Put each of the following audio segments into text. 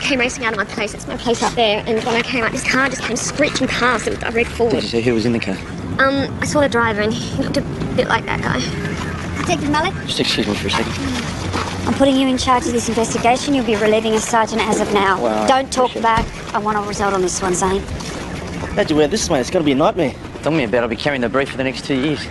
came racing out of my place. It's my place up there. And when I came out, this car just came screeching past and I read forward. Did you see who was in the car? I saw the driver and he looked a bit like that guy. Detective Malik? Just excuse me for a second. I'm putting you in charge of this investigation. You'll be relieving a sergeant as of now. Well, don't talk back. I want a result on this one, Zane. How'd you wear this, mate? It's got to be a nightmare. Tell me about it. I'll be carrying the brief for the next 2 years.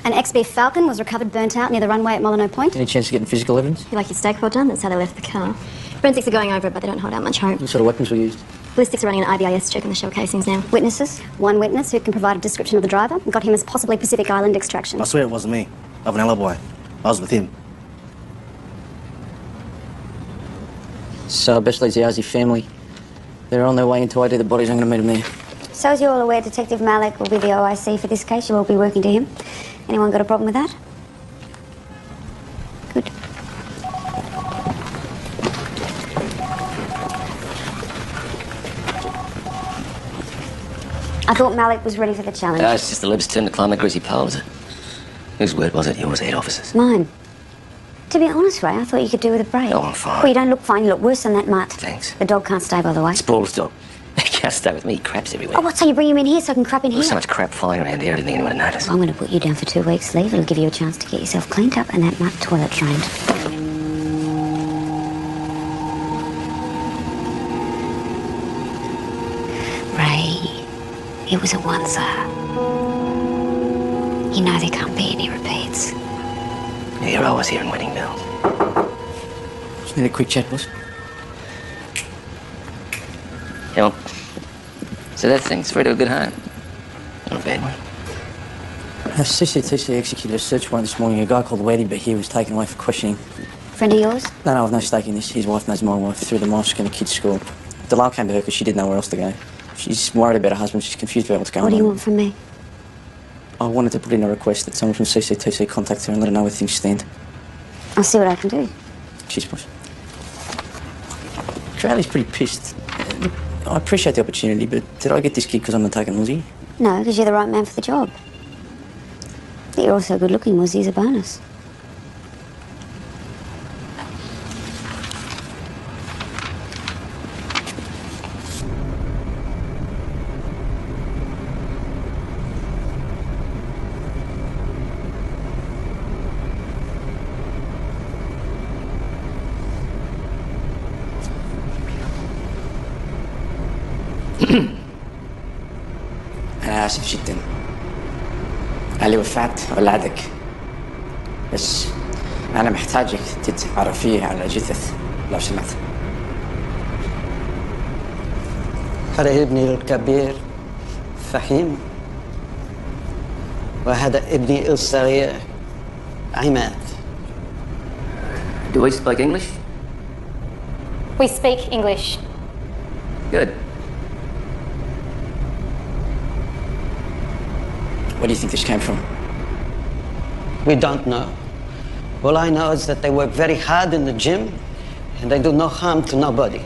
An XB Falcon was recovered burnt out near the runway at Molyneux Point. Any chance of getting physical evidence? You like your steak well done? That's how they left the car. Forensics are going over it, but they don't hold out much hope. What sort of weapons were used? Ballistics are running an IBIS check on the shell casings now. Witnesses. One witness who can provide a description of the driver. Got him as possibly Pacific Island extraction. I swear it wasn't me. I have an alibi. I was with him. So, best leads the Ozzy family. They're on their way into ID the bodies. I'm going to meet them there. So as you're all aware, Detective Malik will be the OIC for this case. You'll all be working to him. Anyone got a problem with that? Good. I thought Malik was ready for the challenge. It's just the lib's turn to climb a greasy pole, was it? Whose word was it? Yours, head officers? Mine. To be honest, Ray, I thought you could do with a break. Oh, I'm fine. Well, you don't look fine. You look worse than that mutt. Thanks. The dog can't stay, by the way. Sprawl's dog. He can't stay with me. He craps everywhere. Oh, what? So you bring him in here so I can crap in here? There's so much crap flying around here, I didn't think anyone would notice. Well, I'm going to put you down for 2 weeks' leave. It'll give you a chance to get yourself cleaned up and that mutt toilet trained. Ray, it was a oneser. You know there can't be any repeats. Here I was hearing wedding bells. Just need a quick chat, boss. Hell, so that thing's through to a good home. Not a bad one. CCTC executed a search warrant this morning. A guy called Weddy, but he was taken away for questioning. Friend of yours? No, I've no stake in this. His wife knows my wife through the mosque and the kids' school. Dalal came to her because she didn't know where else to go. She's worried about her husband. She's confused about what's going on. What do you want from me? I wanted to put in a request that someone from CCTC contact her and let her know where things stand. I'll see what I can do. Cheers, boss. Crowley's pretty pissed. Look, I appreciate the opportunity, but did I get this gig because I'm a token Aussie? No, because you're the right man for the job. That you're also good looking, Muzzie's a bonus. أنا آسف جدا. اللي وفات ولادك. بس أنا محتاجك تتعرفيه على جثث لو سمحت. هذا ابني الكبير فهيم وهذا ابني الصغير عماد. Do we speak English? We speak English. Good. Where do you think this came from? We don't know. All I know is that they work very hard in the gym and they do no harm to nobody.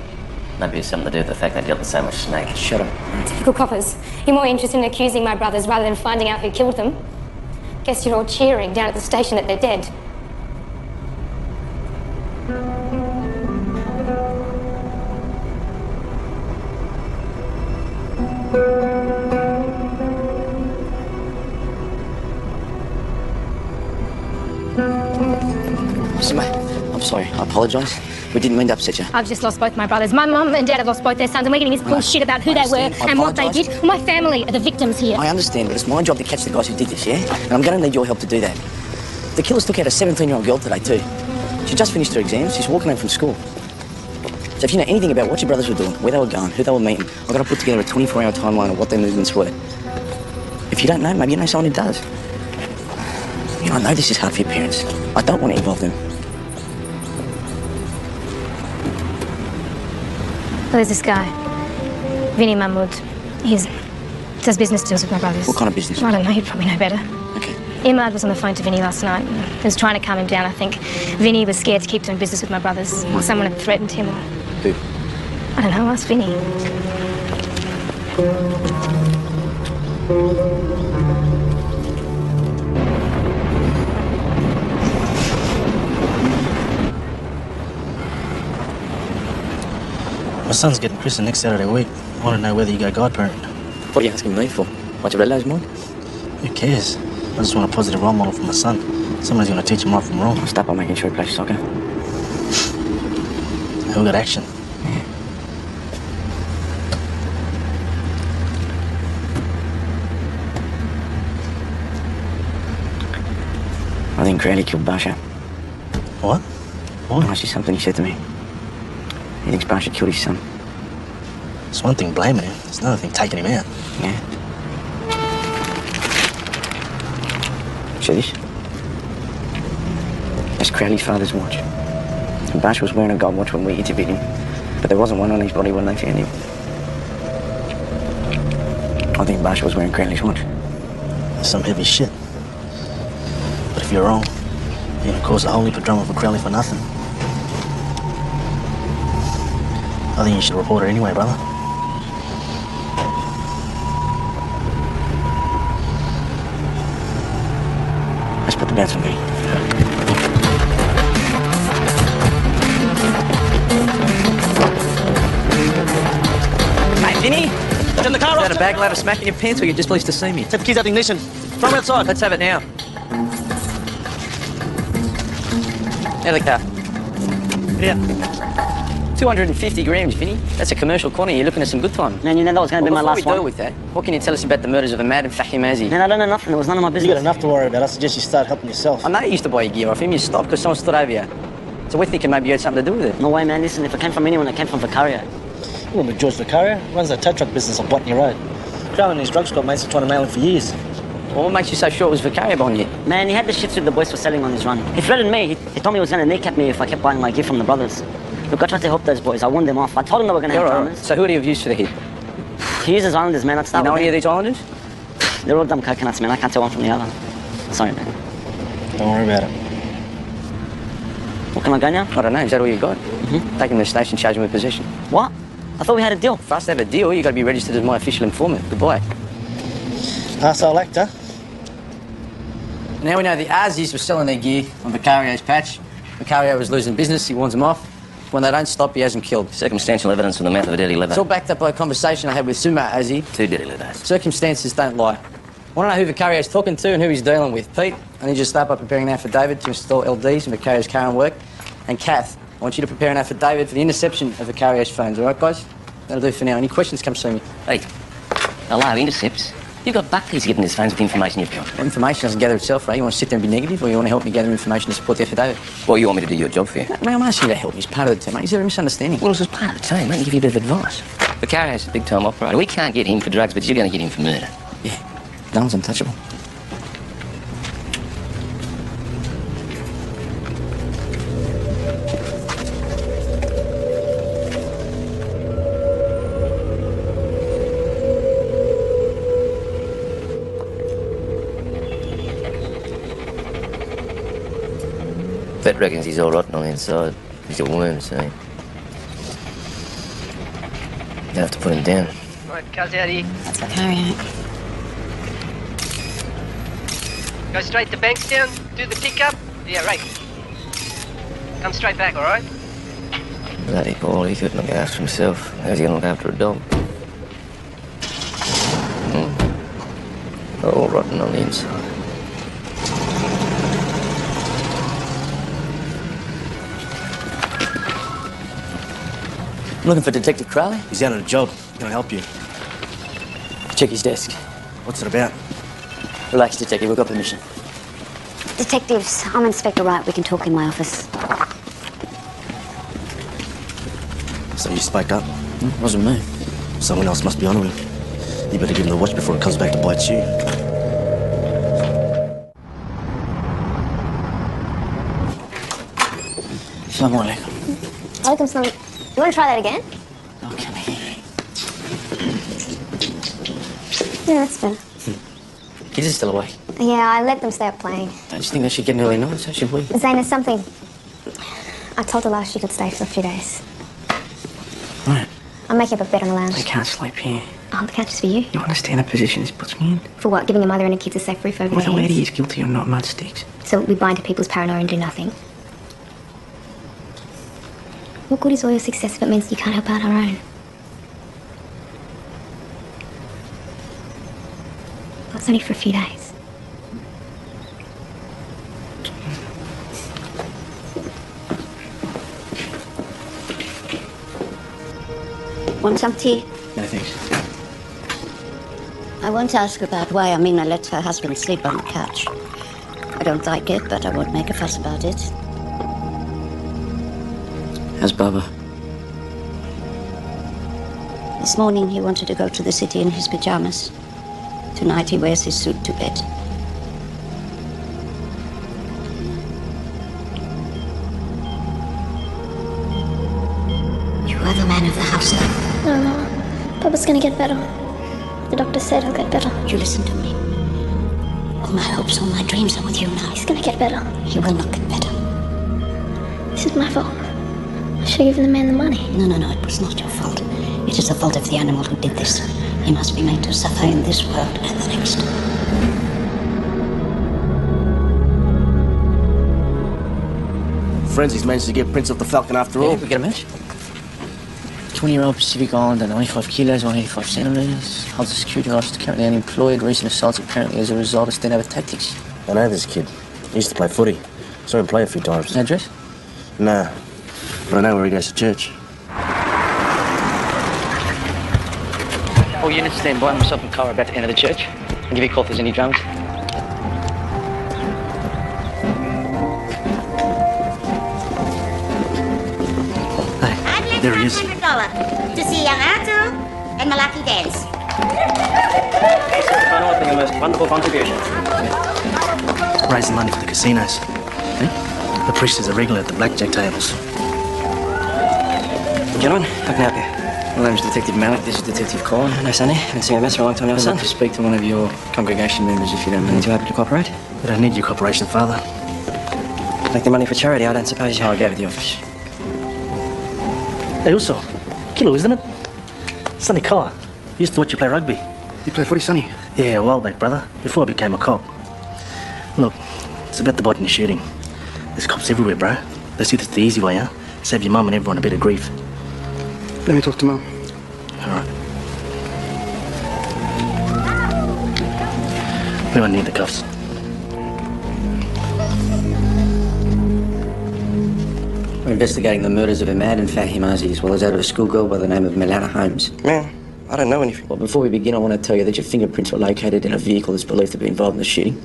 Maybe it's something to do with the fact they dealt with so much snake. Shut up. Typical coppers. You're more interested in accusing my brothers rather than finding out who killed them. Guess you're all cheering down at the station that they're dead. Listen, mate, I'm sorry. I apologise. We didn't mean to upset you. I've just lost both my brothers. My mum and dad have lost both their sons, and we're getting this bullshit about who they were and what they did. My family are the victims here. I understand, but it's my job to catch the guys who did this, yeah? And I'm going to need your help to do that. The killers took out a 17-year-old girl today, too. She just finished her exams. She's walking home from school. So if you know anything about what your brothers were doing, where they were going, who they were meeting, I've got to put together a 24-hour timeline of what their movements were. If you don't know, maybe you know someone who does. You know, I know this is hard for your parents. I don't want to involve them. Well, there's this guy, Vinny Mahmood. He does business deals with my brothers. What kind of business? I don't know, you'd probably know better. Okay. Imad was on the phone to Vinny last night. He was trying to calm him down, I think. Vinny was scared to keep doing business with my brothers. Or someone had threatened him. Who? I don't know, ask Vinny. My son's getting christened next Saturday week. I want to know whether you got a godparent. What are you asking me for? What, you read those mind? Who cares? I just want a positive role model for my son. Somebody's going to teach him right from wrong. I'll start by making sure he plays soccer. Who got action? I think Crowley killed Basha. What? Why? That's just something he said to me. He thinks Basha killed his son. It's one thing blaming him. It's another thing taking him out. Yeah. See this? That's Crowley's father's watch. And Basha was wearing a gold watch when we interviewed him. But there wasn't one on his body when they found him. I think Basha was wearing Crowley's watch. That's some heavy shit. But if you're wrong, you're going to cause a whole heap of drama for Crowley for nothing. I think you should report it anyway, brother. Let's put the bets on me. Hey, Vinny! Get in the car, Is that a bag load of smack in your pants, or you're just pleased to see me? Take the keys out the ignition. Throw them outside. Let's have it now. Out of the car. Yeah. 250 grams, Vinny. That's a commercial quantity. You're looking at some good time. Man, you know that was going to be my last Before we one. do with that, what can you tell us about the murders of Ahmad and Fahim Azzi? Man, I don't know nothing. It was none of my You business. got enough to worry about. I suggest you start helping yourself. I know you used to buy your gear off him. You stopped because someone stood over you. So we're thinking maybe you had something to do with it. No way, man. Listen, if it came from anyone, it came from Vicario. You remember George Vicario? Runs a tow truck business on Botany Road. Crowley and his drug squad mates are trying to nail him for years. Well, what makes you so sure it was Vicario on you? Man, he had the shits with the boys for selling on his run. He threatened me. He told me he was going to kneecap me if I kept buying my gear from the brothers. Look, I tried to help those boys. I warned them off. I told them they were going to have dramas. So who do you have used for the hit? He uses Islanders, man. I'd You start know with any of them. these Islanders? They're all dumb coconuts, man. I can't tell one from the other. Sorry, man. Don't worry about it. What, can I go now? I don't know. Is that all you got? Mm-hmm. Take him to the station, charge him with possession. What? I thought we had a deal. For us to have a deal, you got to be registered as my official informant. Goodbye. Arsehole actor. Now we know the Aussies were selling their gear on Vicario's patch. Vicario was losing business. He warns them off. When they don't stop, he hasn't killed. Circumstantial evidence from the mouth of a dirty liver. It's all backed up by a conversation I had with Suma Azzi. 2 dirty livers. Circumstances don't lie. Want to know who Vicario's talking to and who he's dealing with? Pete, I need you to start by preparing an affidavit to install LDs in Vicario's current work. And Kath, I want you to prepare an affidavit for the interception of Vicario's phones. All right, guys? That'll do for now. Any questions, come see me. Hey, hello, intercepts. You've got Buckley's getting his phones with information you've got. Well, information doesn't gather itself, right? You want to sit there and be negative, or you want to help me gather information to support the affidavit? Well, you want me to do your job for you? Mate, I'm asking you to help me. It's part of the team, mate. Is there a misunderstanding? Well, it's just part of the team, mate. Give you a bit of advice. Vicario's a big-time operator. We can't get him for drugs, but you're going to get him for murder. Yeah. No one's untouchable. Vet reckons he's all rotten on the inside. He's a worm, see. You have to put him down. Right, cuz out here. That's Vicario. Go straight to Bankstown, do the pickup. Yeah, right. Come straight back, alright? Bloody Paul, he couldn't look after himself. How's he going to look after a dog? All rotten on the inside. I'm looking for Detective Crowley. He's out on a job. Can I help you? Check his desk. What's it about? Relax, Detective. We've got permission. Detectives, I'm Inspector Wright. We can talk in my office. So you spoke up. Wasn't me. Someone else must be on him. You better give him the watch before it comes back to bite you. Assalamu alaikum. Alaikum salam. You want to try that again? Okay. Yeah, that's better. Kids are still awake. Yeah, I let them stay up playing. Don't you think they should get an early night? So should we? Zane, there's something. I told her last she could stay for a few days. Right. I'm making up a bed on the lounge. I can't sleep here. Oh, the couch is for you. You understand the position this puts me in? For what? Giving your mother and her kids a safe roof over their Whether heads? Eddie is guilty or not, mud sticks. So we bind to people's paranoia and do nothing. What good is all your success if it means you can't help out our own? Well, it's only for a few days. Want some tea? No, thanks. I want to ask about why Amina let her husband sleep on the couch. I don't like it, but I won't make a fuss about it. How's Baba? This morning he wanted to go to the city in his pajamas. Tonight he wears his suit to bed. You are the man of the house now. No, Mama. Papa's gonna get better. The doctor said he'll get better. You listen to me. All my hopes, all my dreams are with you now. He's gonna get better. He will not get better. This is my fault. I should have given the man the money. No, it was not your fault. It is the fault of the animal who did this. He must be made to suffer in this world and the next. Frenzy's managed to get Prince off the Falcon after all. Yeah, we get a match. 20-year-old Pacific Islander, 95 kilos, 185 centimetres, holds a security license, currently unemployed, recent assaults apparently as a result of stand-over tactics. I know this kid. He used to play footy. Saw him play a few times. Address? Nah, but I know where he goes to church. All units stand by. Myself and Cara are about to enter the church. I'll give you a call if there's any dramas. Hey, there he is. $500 to see young Arthur and Malaki dance. I think the most wonderful contribution. Raising money for the casinos. The priest is a regular at the blackjack tables. Gentlemen, how can I help you? My name's Detective Malik. This is Detective Colin. No, Sonny. Haven't seen a mess for a long time now, son. I'd like to speak to one of your congregation members if you don't mind. Too happy to cooperate? We don't need your cooperation, Father. Make the money for charity. I don't suppose is how I go to the office. Hey, also, Kilo, isn't it? Sonny Carr. Used to watch you play rugby. You play footy, Sonny? Yeah, a while back, brother. Before I became a cop. Look, it's about the Botany shooting. There's cops everywhere, bro. Let's do this the easy way, huh? Save your mum and everyone a bit of grief. Let me talk to Mum. All right. We won't need the cuffs. We're investigating the murders of Ahmad and Fahim Azi, as well as that of a schoolgirl by the name of Milana Holmes. Man, I don't know anything. Well, before we begin, I want to tell you that your fingerprints were located in a vehicle that's believed to be involved in the shooting.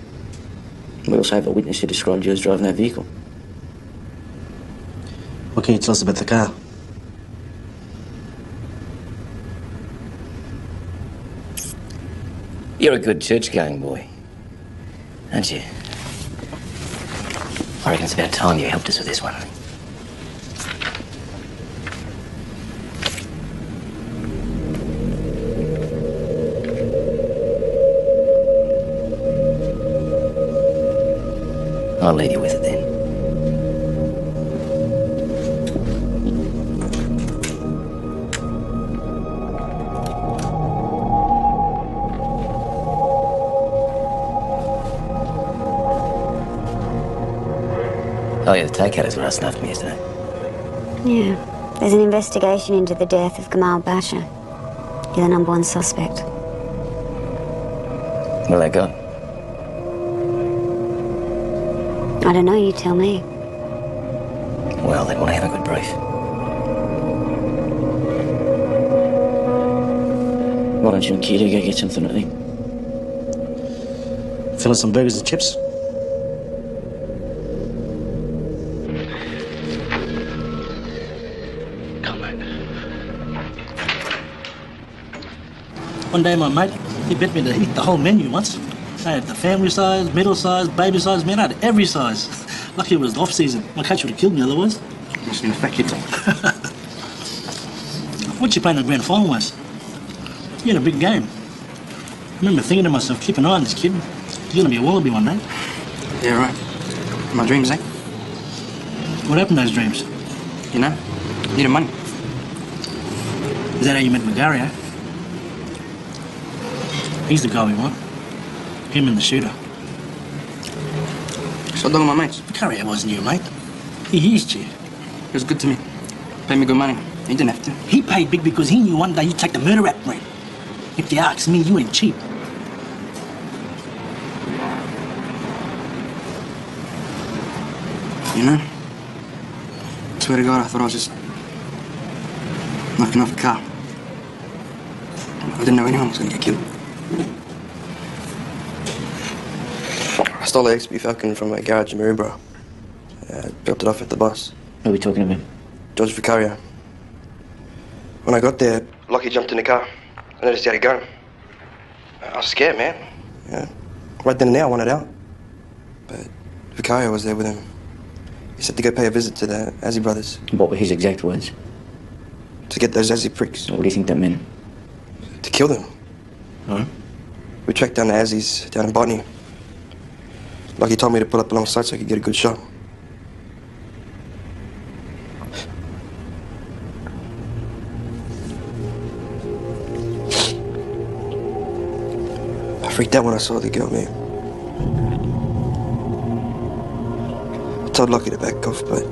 We also have a witness who described you as driving that vehicle. What can you tell us about the car? You're a good church-going boy, aren't you? I reckon it's about time you helped us with this one. I'll leave you with it then. Oh yeah, the takeouters were us after me yesterday. Yeah. There's an investigation into the death of Gamal Basha. You're the #1 suspect. What have they got? I don't know, you tell me. Well, they want to have a good brief. Why don't you and Kitty go get something to eat? Fill us some burgers and chips? Come on. One day, my mate, he bet me to eat the whole menu once. I had the family size, middle size, baby size, man, I had every size. Lucky it was off season. My coach would have killed me otherwise. Must have been a fat kid. What you playing in the grand final was? You had a big game. I remember thinking to myself, keep an eye on this kid. He's gonna be a wallaby one day. Yeah, right. My dreams, eh? What happened to those dreams? You know, needed money. Is that how you met Magario? He's the guy we want. Him and the shooter. So done with my mates. Magario wasn't your mate. He used you. He was good to me. Pay me good money. He didn't have to. He paid big because he knew one day you'd take the murder rap ring. If you ask me, you ain't cheap. You know? I swear to God, I thought I was just knocking off a car. I didn't know anyone was going to get killed. I stole the XB Falcon from a garage in Maryborough. I dropped it off at the bus. Who are we talking about? George Vicario. When I got there, Lockie jumped in the car. I noticed he had a gun. I was scared, man. Yeah. Right then and there, I wanted out. But Vicario was there with him. He said to go pay a visit to the Azzy brothers. What were his exact words? To get those Azzy pricks. What do you think that meant? To kill them. Oh? We tracked down the Azzies down in Botany. Lockie told me to pull up alongside so I could get a good shot. I freaked out when I saw the girl, man. I told Lockie to back off, but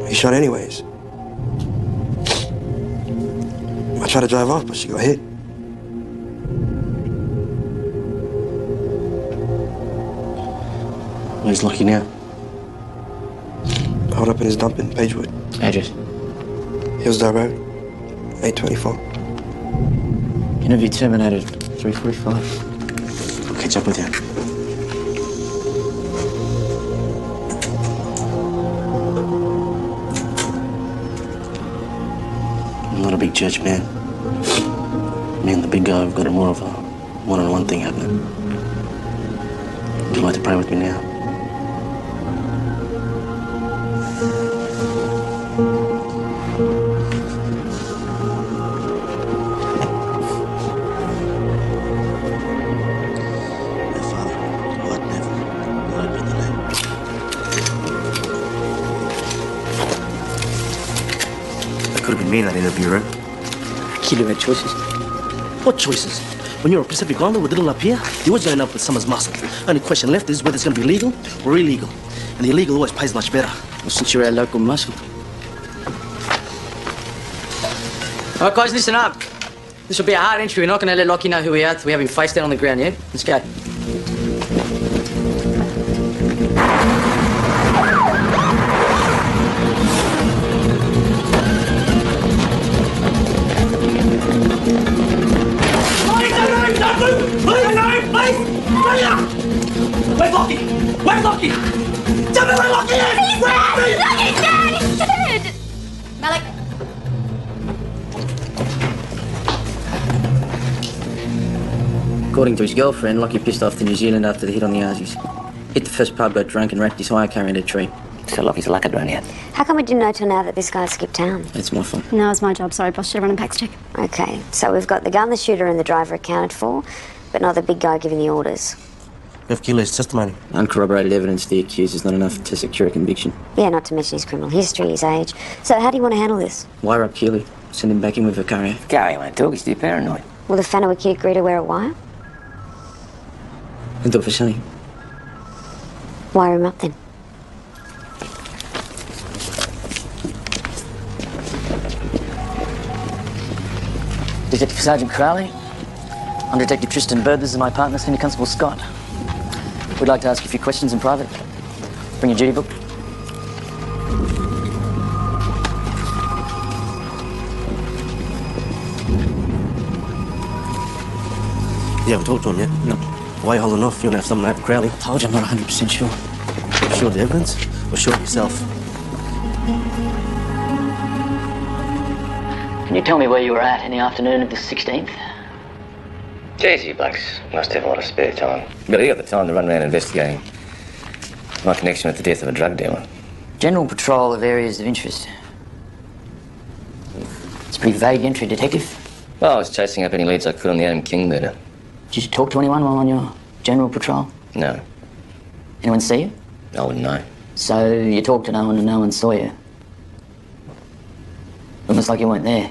he shot anyways. I tried to drive off, but she got hit. Where's Lockie now? Hold up in his dump in Pagewood. Address? Hillsdale Road, 824. Interview terminated, 3:45. I'll catch up with you. I'm not a big church man. Me and the big guy have got a more of a one-on-one thing happening. Would you like to pray with me now? Could have been me in that interview room. Kid, you had choices. What choices? When you're a Pacific Islander with little up here, you always going up with someone's muscle. Only question left is whether it's going to be legal or illegal. And the illegal always pays much better. Well, since you're our local muscle. All right, guys, listen up. This will be a hard entry. We're not going to let Lockie know who we are till we have him face down on the ground, yeah? Let's go. Where's Lockie? Where's Lockie? Tell me where Lockie is! He's dead! Lockie's dead! He's dead! Malik. According to his girlfriend, Lockie pissed off to New Zealand after the hit on the Aussies. Hit the first pub, got drunk and wrapped his hire car in a tree. So Lockie's a lucky drone yet. How come we didn't know till now that this guy skipped town? It's my fault. No, it's my job. Sorry, boss. Should have run a packs check. Okay, so we've got the gun, the shooter, and the driver accounted for, but not the big guy giving the orders. We have Keeler's testimony. Uncorroborated evidence of the accused is not enough to secure a conviction. Yeah, not to mention his criminal history, his age. So how do you want to handle this? Wire up Keeley. Send him back in with Vicario. Gary won't talk, he's too paranoid. Will the Whanau kid agree to wear a wire? And do it for Sonny. Wire him up then. Detective Sergeant Crowley. I'm Detective Tristan Bird. This is my partner, Senior Constable Scott. We'd like to ask you a few questions in private. Bring your duty book. You haven't talked to him yet? No. Why are you holding off? You want to have something to have Crowley? I told you I'm not 100% sure. Sure of the evidence? Or sure of yourself? Can you tell me where you were at in the afternoon of the 16th? Jeez, you blokes must have a lot of spare time. But you got the time to run around investigating my connection with the death of a drug dealer. General patrol of areas of interest. It's a pretty vague entry, Detective. Well, I was chasing up any leads I could on the Adam King murder. Did you talk to anyone while on your general patrol? No, Anyone see you? I wouldn't know. So you talked to no one and no one saw you? Almost like you weren't there.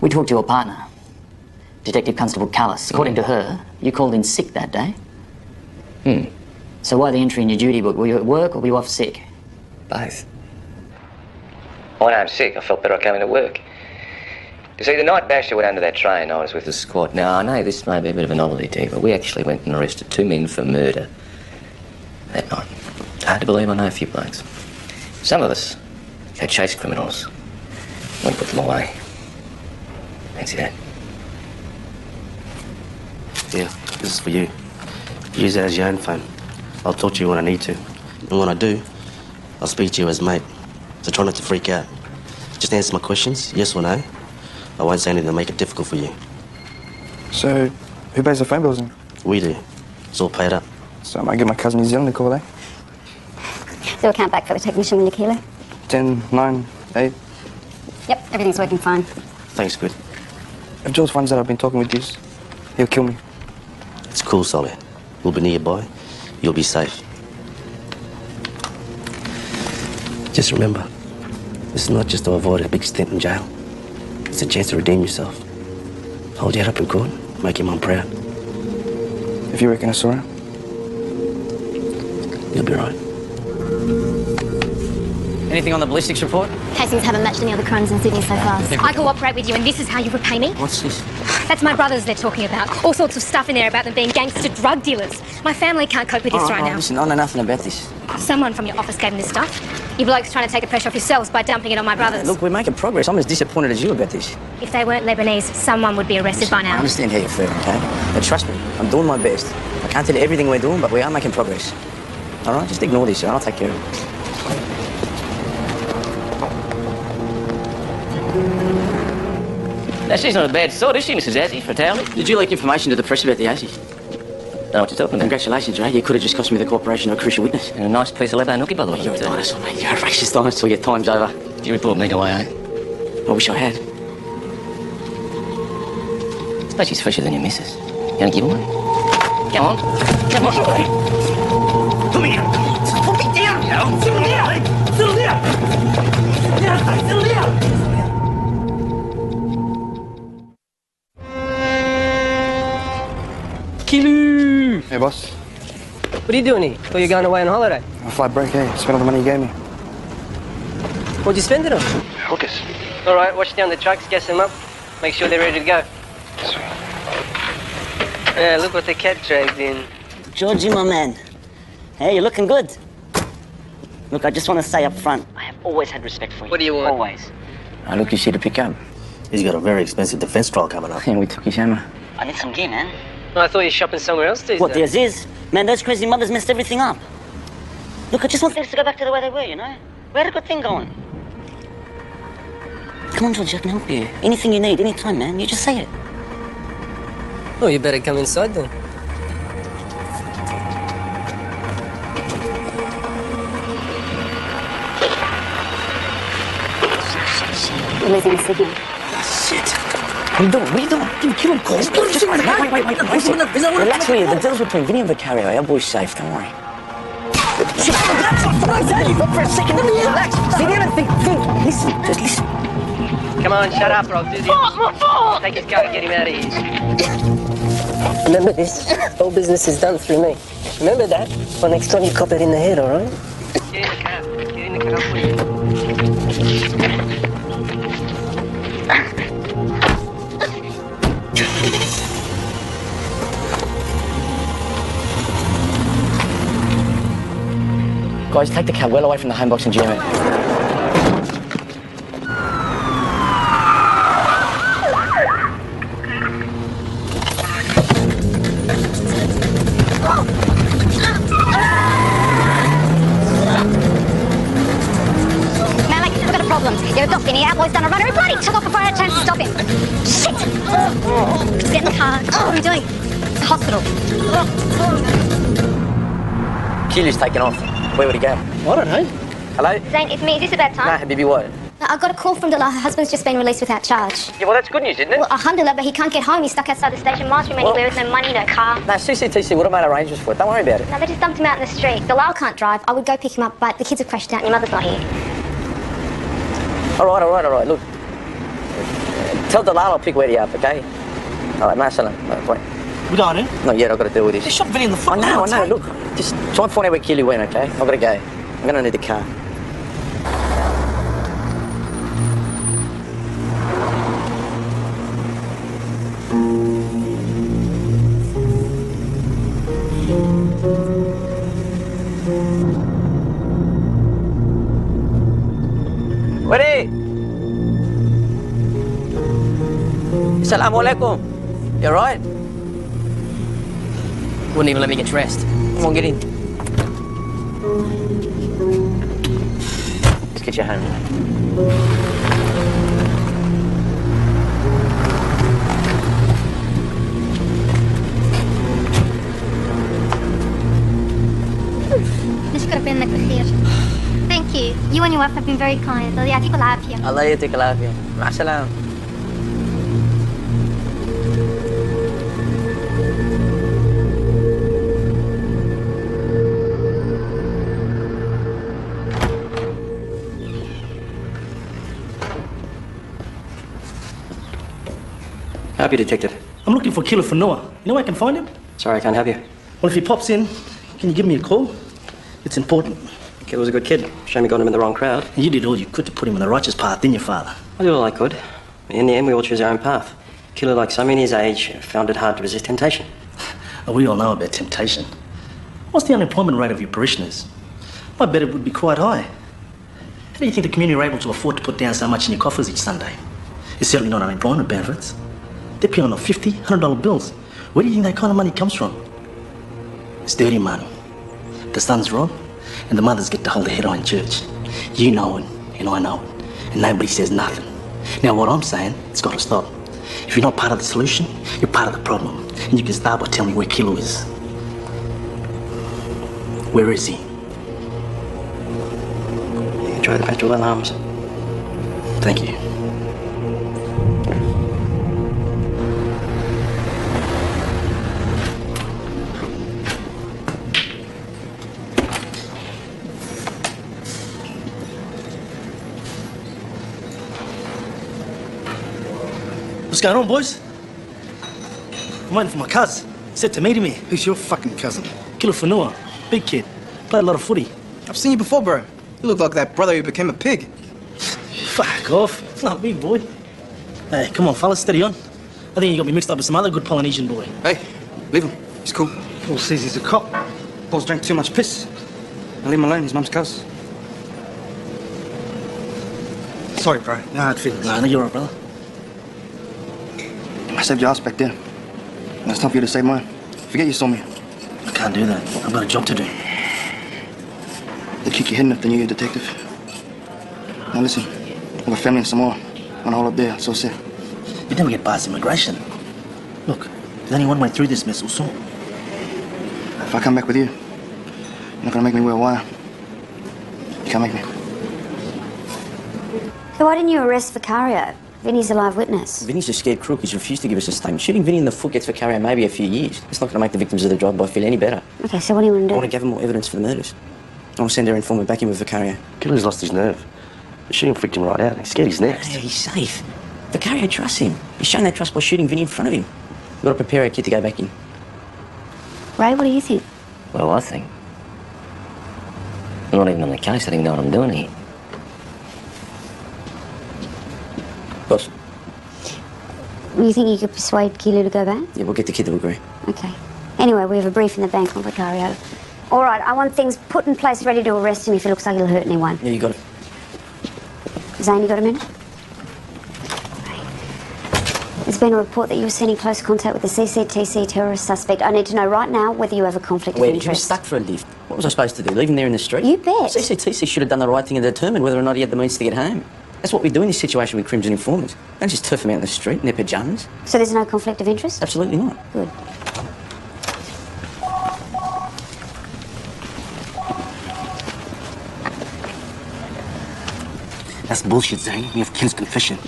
We talked to your partner, Detective Constable Callis. According to her, you called in sick that day. So why the entry in your duty book? Were you at work or were you off sick? Both. When I'm sick, I felt better I came into work. You see, the night Basher went under that train, I was with the squad. Now, I know this may be a bit of a novelty to you, but we actually went and arrested 2 men for murder that night. Hard to believe I know a few blokes. Some of us go chase criminals. We put them away. Fancy that? Yeah, this is for you. Use it as your own phone. I'll talk to you when I need to. And when I do, I'll speak to you as mate. So try not to freak out. Just answer my questions, yes or no. I won't say anything to make it difficult for you. So, who pays the phone bills then? We do. It's all paid up. So I might give my cousin in New Zealand a call, eh? Do a count back for the technician when you kilo. 10, 9, 8. Yep, everything's working fine. Thanks, good. If Jules finds out I've been talking with you, he'll kill me. It's cool, Solly. We'll be nearby. You'll be safe. Just remember, this is not just to avoid a big stint in jail. It's a chance to redeem yourself. Hold your head up in court, make your mum proud. If you reckon I saw her? You'll be right. Anything on the ballistics report? Casings haven't matched any other crimes in Sydney so far. I cooperate with you, and this is how you repay me? What's this? That's my brothers they're talking about. All sorts of stuff in there about them being gangster drug dealers. My family can't cope with this right now. Listen, I know nothing about this. Someone from your office gave them this stuff. You blokes trying to take the pressure off yourselves by dumping it on my brothers. Look, we're making progress. I'm as disappointed as you about this. If they weren't Lebanese, someone would be arrested by I now. understand how you feel, okay? But trust me, I'm doing my best. I can't tell you everything we're doing, but we are making progress. All right? Just ignore this, and I'll take care of it. Now, she's not a bad sort, is she, Mrs. Azzy, for Towley? Did you leak information to the press about the Azzy? Don't know what you're talking about. Congratulations, Ray. You could have just cost me the cooperation of a crucial witness. And a nice piece of Lebo nookie, by the way. You're a dinosaur, mate. You're a racist dinosaur. Your time's over. You report me away, eh? I wish I had. I suppose she's fresher than your missus. You gonna give her one? Come on. Come on. Come here. Put me down, yo. Settle down. Settle down. Settle down. Kilu! Hey, boss. What are you doing here? Thought you were going away on holiday. A flight break, eh? Spent all the money you gave me. What'd you spend it on? Hookers. All right, watch down the trucks, gas them up. Make sure they're ready to go. Yeah, look what the cat dragged in. Georgie, my man. Hey, you're looking good. Look, I just want to say up front, I have always had respect for you. What do you want? Always. Look, you see the pickup. He's got a very expensive defense trial coming up. And we took his hammer. I need some gear, man. Oh, I thought you were shopping somewhere else these What, days. the Aziz? Man, those crazy mothers messed everything up. Look, I just want things to go back to the way they were, you know? We had a good thing going. Come on, George, I can help you. Anything you need, anytime, man. You just say it. Oh, you better come inside then. You're losing a signal. Shit. What are you doing? What are you doing? Give kill him, Cole. Wait. Relax, William. The deal's between Vinny and Vicario. Our boy's safe, don't worry. Shit. Look for a second. Relax. Sit down and think. Listen. Just listen. Come on, shut up or I'll do this. Take his car and get him out of here. Remember this? All business is done through me. Remember that? Well, next time you cop it in the head, all right? Get in the car. Get in the car, please. Guys, take the car well away from the home box in Germany. Malik, I've got a problem. You're a dog, Vinny. Our boy's done a runner. He bloody took off before I had a chance to stop him. Shit! Just get in the car. What are we doing? The hospital. Kilu's taken off. Where would he go? I don't know. Hello? Zane, it's me. Is this about time? Nah, Habibi, what? I got a call from Delilah. Her husband's just been released without charge. Yeah, well, that's good news, isn't it? Well, alhamdulillah, but he can't get home. He's stuck outside the station master room anywhere with no money, no car. No, CCTC would have made arrangements for it. Don't worry about it. No, they just dumped him out in the street. Delilah can't drive. I would go pick him up, but the kids have crashed out and your mother's not here. All right. Look. Tell Delilah I'll pick Weddy up, okay? All right, Marcella. Wait. We going in? Not yet, I've got to deal with this. They shot Vinny in the foot. I know. Look, just try and find out where Kilu went, okay? I've got to go. I'm going to need the car. Assalamu alaikum. You alright? Wouldn't even let me get dressed. Come on, get in. Let's get you home. نشكرك بأنك بخير. Thank you. You and your wife have been very kind. الله يعطيك العافية. الله يعطيك العافية. مع السلامة. Happy, Detective. I'm looking for Killer Fanoa. You know where I can find him? Sorry, I can't have you. Well, if he pops in, can you give me a call? It's important. Killer was a good kid. Shame he got him in the wrong crowd. You did all you could to put him on the righteous path, didn't you, Father? I did all I could. In the end, we all choose our own path. Killer, like so many his age, found it hard to resist temptation. We all know about temptation. What's the unemployment rate of your parishioners? I bet it would be quite high. How do you think the community are able to afford to put down so much in your coffers each Sunday? It's certainly not unemployment benefits. They're paying on $50, $100 bills. Where do you think that kind of money comes from? It's dirty money. The sons rob, and the mothers get to hold the head on in church. You know it, and I know it, and nobody says nothing. Now, what I'm saying, it's got to stop. If you're not part of the solution, you're part of the problem. And you can start by telling me where Kilo is. Where is he? You can try the petrol alarms. Thank you. What's going on, boys? I'm waiting for my cousin. He said to meet me. Who's your fucking cousin? Killer Fanua. Big kid. Played a lot of footy. I've seen you before, bro. You look like that brother who became a pig. Fuck off. It's not big, boy. Hey, come on, fellas, steady on. I think you got me mixed up with some other good Polynesian boy. Hey, leave him. He's cool. Paul says he's a cop. Paul's drank too much piss. Now leave him alone. His mum's cuz. Sorry, bro. No hard feelings. No, you're right, brother. I saved your ass back there. Now it's time for you to save mine. Forget you saw me. I can't do that. I've got a job to do. They'll kick your head in if they knew you're a detective. Now listen, I have a family in Samoa. On a hole up there, so sad. You'd never get past immigration. Look, there's only one way through this mess, also. If I come back with you, you're not gonna make me wear a wire. You can't make me. So why didn't you arrest Vicario? Vinny's a live witness. Vinny's a scared crook. He's refused to give us a statement. Shooting Vinny in the foot gets Vicario maybe a few years. It's not going to make the victims of the drive-by feel any better. Okay, so what do you want to do? I want to gather more evidence for the murders. I want to send our informant back in with Vicario. Killer's lost his nerve. The shooting freaked him right out. He's scared he's next. Yeah, he's safe. Vicario trusts him. He's shown that trust by shooting Vinny in front of him. We've got to prepare our kid to go back in. Ray, what do you think? Well, I think. I'm not even on the case. I don't even know what I'm doing here. Boss? You think you could persuade Kilo to go back? Yeah, we'll get the kid to agree. Okay. Anyway, we have a brief in the bank on Vicario. All right, I want things put in place ready to arrest him if it looks like he'll hurt anyone. Yeah, you got it. Zane, you got a minute? There's been a report that you were seen in close contact with the CCTC terrorist suspect. I need to know right now whether you have a conflict of Where? He was interest. stuck for a lift. What was I supposed to do? Leave him there in the street? You bet. CCTC should have done the right thing and determined whether or not he had the means to get home. That's what we do in this situation with crims and informants. Don't just turf them out in the street in their pyjamas. So there's no conflict of interest? Absolutely not. Good. That's bullshit, Zane. We have Killer's confession.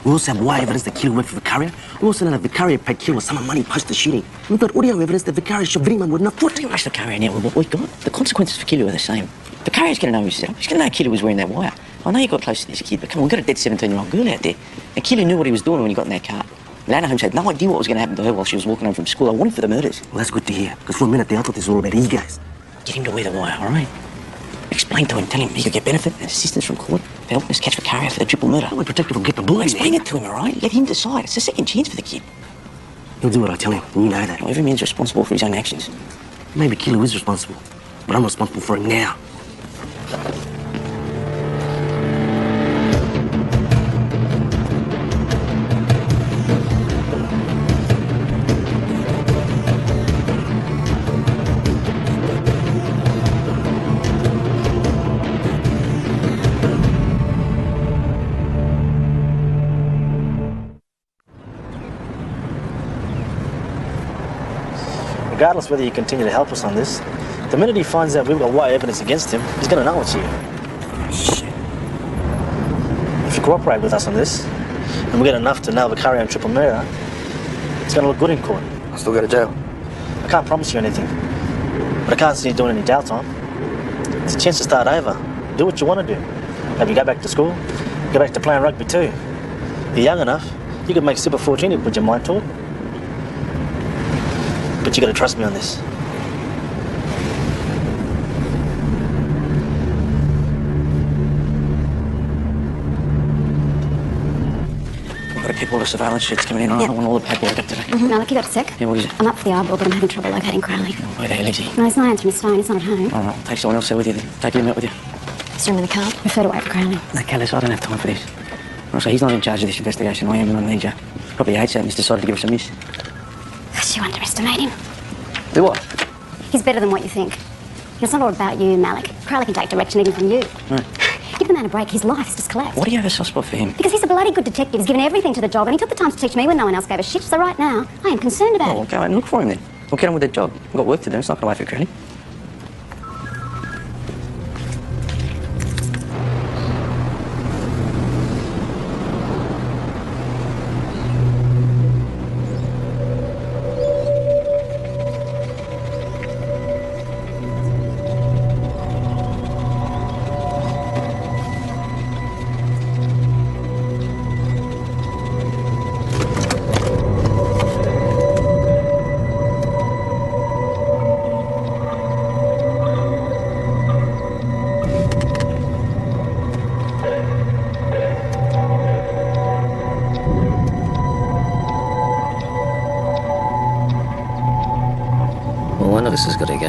We also have wire evidence that Killer worked for Vicario. We also know that Vicario paid Killer with some money post the shooting. We've got audio evidence that Vicario shot Vinnyman with enough foot. Don't rush Vicario now with what we've got. The consequences for Killer are the same. Vicario's going to know who set up. He's going to know Killer was wearing that wire. I know you got close to this kid, but come on, we've got a dead 17-year-old girl out there. And Killer knew what he was doing when he got in that car. Lana Holmes had no idea what was going to happen to her while she was walking home from school. I wanted for the murders. Well, that's good to hear, because for a minute there, I thought this was all about egos. Get him to wear the wire, all right? Explain to him, tell him he could get benefit and assistance from court for helping us catch Vicario for the triple murder. We're protected from getting the bullet. Explain it to him, all right? Let him decide. It's a second chance for the kid. He'll do what I tell him, and you know that. Well, every man's responsible for his own actions. Maybe Killer is responsible, but I'm responsible for him now. regardless whether you continue to help us on this, the minute he finds out we've got wire evidence against him, he's going to know it's you. Shit. If you cooperate with us on this, and we get enough to nail Vicario and triple murder, it's going to look good in court. I'll still go to jail. I can't promise you anything, but I can't see you doing any jail time. It's a chance to start over. Do what you want to do. Maybe go back to school, go back to playing rugby too. You're young enough, you could make super fortune if you put your mind to it. But you got to trust me on this. I've got to keep all the surveillance shits coming in. I don't want all the paperwork up today. Malik, you got a sec? Yeah, what is it? I'm up for the eyeball, but I'm having trouble locating Crowley. Where the hell is he? No, he's not answering his phone. He's not at home. All right, take someone else there with you then. Take him out with you. Is there him in the car? Prefer to wait for Crowley. No, Kellis, I don't have time for this. Also, he's not in charge of this investigation. I am, and I need you. Probably hates that and he's decided to give us a miss. Gosh, you underestimate him. Do what? He's better than what you think. It's not all about you, Malik. Crowley can take direction even from you. Right. Give the man a break. His life has just collapsed. Why do you have a soft spot for him? Because he's a bloody good detective. He's given everything to the job, and he took the time to teach me when no one else gave a shit. So right now, I am concerned about Oh, well, go out and look for him then. We'll get on with the job. We've got work to do. It's not going to wait for Crowley. Well, one of us has got to go.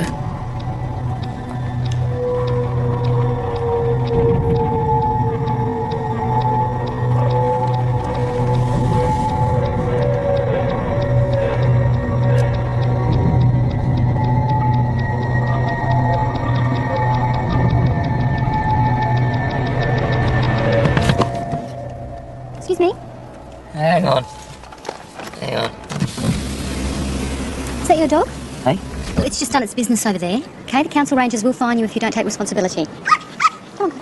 Excuse me? Hang on. Hang on. Is that your dog? Hey? Well, it's just done its business over there. Okay, the council rangers will fine you if you don't take responsibility. Come on.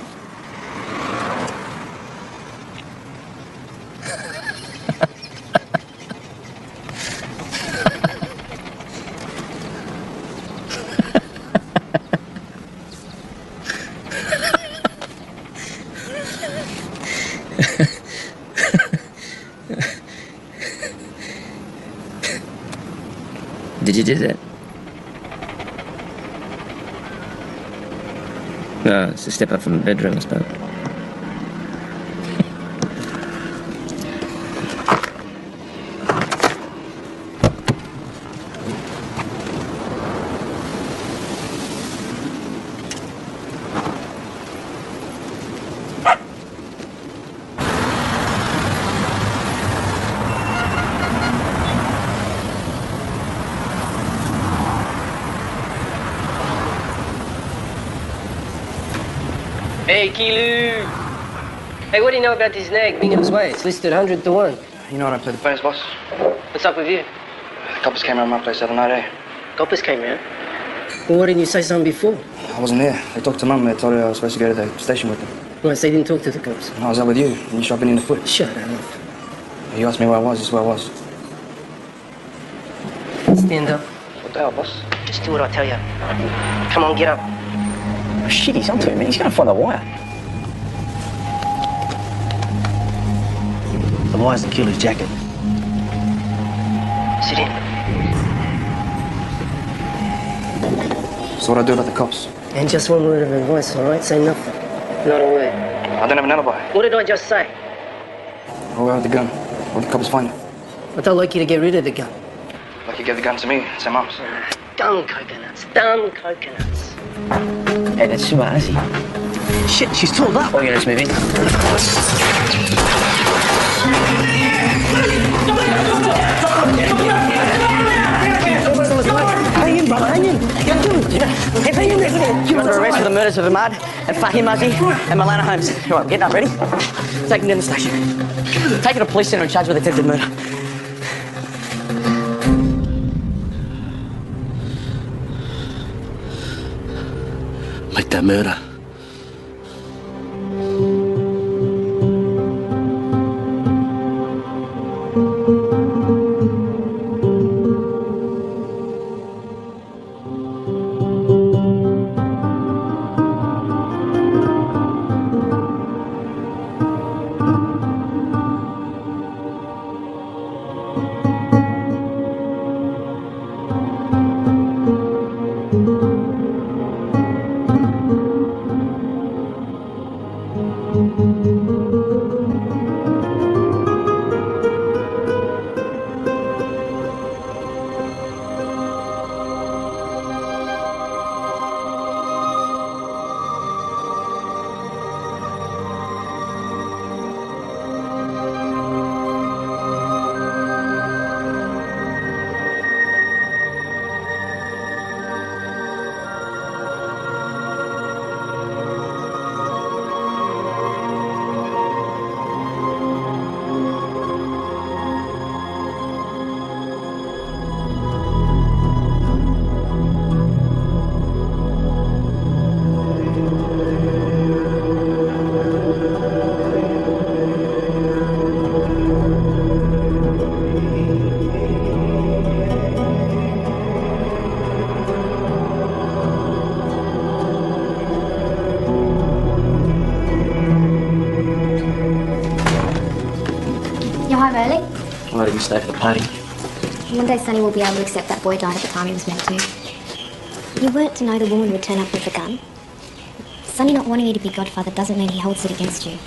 Did you do that? No, it's a step up from the bedroom, I suppose. Hey, Kilu! Hey, what do you know about this nag, Bingham's Way? It's listed 100 to 1. You know I don't play the phones, boss. What's up with you? The coppers came around my place the other night, eh? Coppers came round. Well, why didn't you say something before? I wasn't there. They talked to Mum. They told her I was supposed to go to the station with them. Well, so you didn't talk to the cops? I was out with you, and you shot me in the foot. Shut up. You asked me where I was, that's where I was. Stand up. What the hell, boss? Just do what I tell you. Come on, get up. Oh, shit, he's onto him, man. He's going to find the wire. The wire's in Keely's jacket. Sit in. So what do I do about the cops? And just one word of advice, all right? Say nothing. Not a word. I don't have an alibi. What did I just say? I'll go with the gun. Or the cops find it. But I'd like you to get rid of the gun. Like you gave the gun to me, it's Mum's. Dumb coconuts. Dumb coconuts. Hey, that's smart, is he? Shit, she's tooled up. Oh, yeah, let's move in. Hang in, brother, hang in. Hang in there. You're under arrest for the murders of Ahmad and Fahim Muzzy and Milana Holmes. All right, getting up, ready? Take him down the station. Take him to a police centre and charge with attempted murder. Make that murder. You're home early? Why didn't you stay for the party? One day Sonny will be able to accept that boy died at the time he was meant to. You weren't to know the woman would turn up with a gun. Sonny not wanting you to be godfather doesn't mean he holds it against you.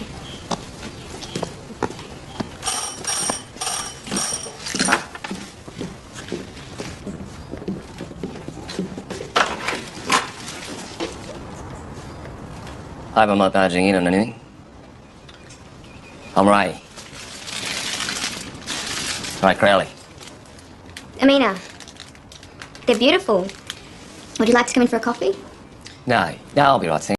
I hope I'm not barging in on anything. I'm Ray. Ray Crowley. Amina, they're beautiful. Would you like to come in for a coffee? No, I'll be right, thank you.